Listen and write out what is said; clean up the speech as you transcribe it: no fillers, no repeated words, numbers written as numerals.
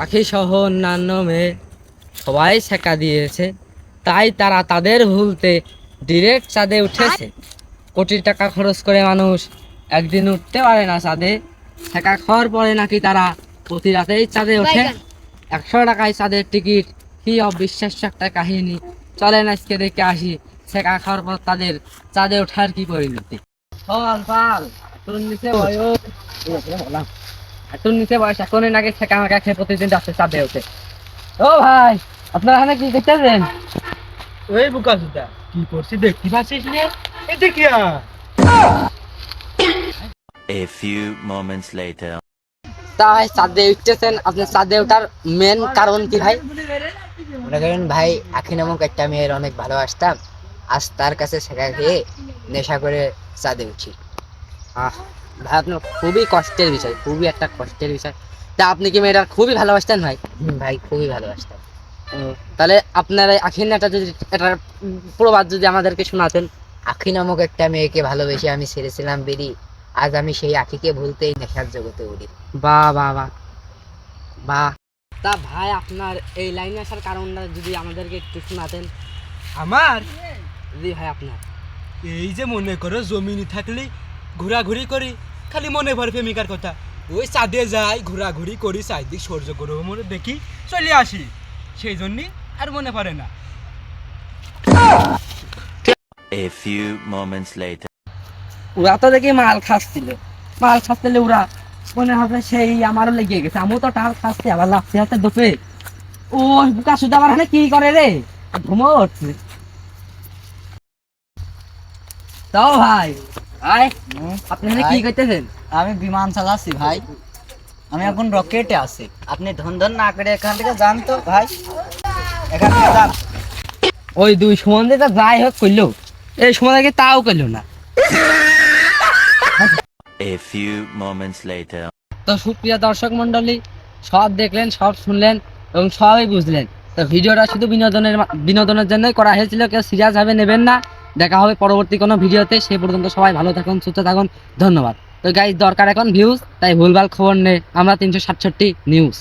আখি সহ অন্যান্য মেয়ে সবাই ছেঁকা দিয়েছে, তাই তারা তাদের ভুলতে ডিরেক্ট চাঁদে উঠেছে। কোটি টাকা খরচ করে মানুষ একদিন উঠতে পারে না চাঁদে। ছেঁকা খাওয়ার পরে নাকি তারা প্রতি রাতেই চাঁদে ওঠে। 100 টাকায় চাঁদের টিকিট, কি অবিশ্বাস্য একটা কাহিনী। চলেন আজকে দেখে আসি ছেঁকা খাওয়ার পর তাদের চাঁদে ওঠার কি পরিণতি। চল পাল, তোর নিচে বয়স তোর নিচে বয়স এখনই নাকি ছেঁকা মাকা খেয়ে প্রতিদিন যাচ্ছে চাঁদে ওঠে। ও ভাই, আপনারা এখানে কি দেখতেছেন? ওই বুকা সুতা কি করছি দেখতে পাচ্ছিস রে? এটা কি A few moments later. তা ভাই চাঁদে উঠতেছেন, আপনার চাঁদে ওঠার মেন কারণ কি ভাই? মনে করেন ভাই, আখি নামক একটা মেয়ের অনেক ভালোবাসতাম, আজ তার কাছে শেখা খেয়ে নেশা করে চাঁদে উঠি। ভাই আপনার খুবই কষ্টের বিষয়, খুবই একটা কষ্টের বিষয়। তা আপনি কি মেয়েটার খুবই ভালোবাসতেন ভাই? ভাই খুবই ভালোবাসতাম। তাহলে আপনার এই আখির একটা যদি এটার প্রবাদ যদি আমাদেরকে শোনাতেন। আখি নামক একটা মেয়েকে ভালোবেসে আমি ছেড়েছিলাম বেরি, আজ আমি সেই আখিকে ভুলতেই নেশার জগতে উঠি। বাহ বাহ বাহ বাহ। তা ভাই আপনার এই লাইনে আসার কারণটা যদি আমাদেরকে একটু শোনাতেন। আমার জি ভাই আপনার। এই যে মনে করো জমিনি থাকলে ঘোরাঘুরি করি, খালি মনে ভরে প্রেমিকার কথা। ওই চাঁদে যাই, ঘোরাঘুরি করি, চারিদিক সূর্য গ্রহ মনে দেখি চলে আসি, সেই জন্যই আর মনে পড়ে না। A few moments later. ওরা তো দেখি মাল খাচ্ছিল, মাল খাচ্ছিল ওরা মনে হবে সেই আমারও লেগে গেছে। আমিও তো টাল খাচ্ছি, আবার লাগছে হাতে দোপে। ও বুকা শুধু আমার এখানে কি করে রে, ঘুমো উঠছে। তাও ভাই ভাই আপনি এখানে কি করতেছেন? আমি বিমান চালাচ্ছি ভাই, আমি এখন রকেটে আছি। আপনি ধন ধন না করে এখান থেকে যান তো ভাই, এখান থেকে যান। ওই দুই সম্বন্ধে যাই হোক করলো, এই সময় তাও করলো না। A few moments later. তো সুপ্রিয় দর্শক মন্ডলী, সব দেখলেন, সব শুনলেন এবং সবই বুঝলেন। তো ভিডিওটা শুধু বিনোদনের জন্যই করা হয়েছিল, কেউ সিরিয়াস ভাবে নেবেন না। দেখা হবে পরবর্তী কোনো ভিডিওতে, সে পর্যন্ত সবাই ভালো থাকুন, সুস্থ থাকুন, ধন্যবাদ। তো গাইস দরকার এখন ভিউজ, তাই ভুলভাল খবর নেই আমরা 367 নিউজ।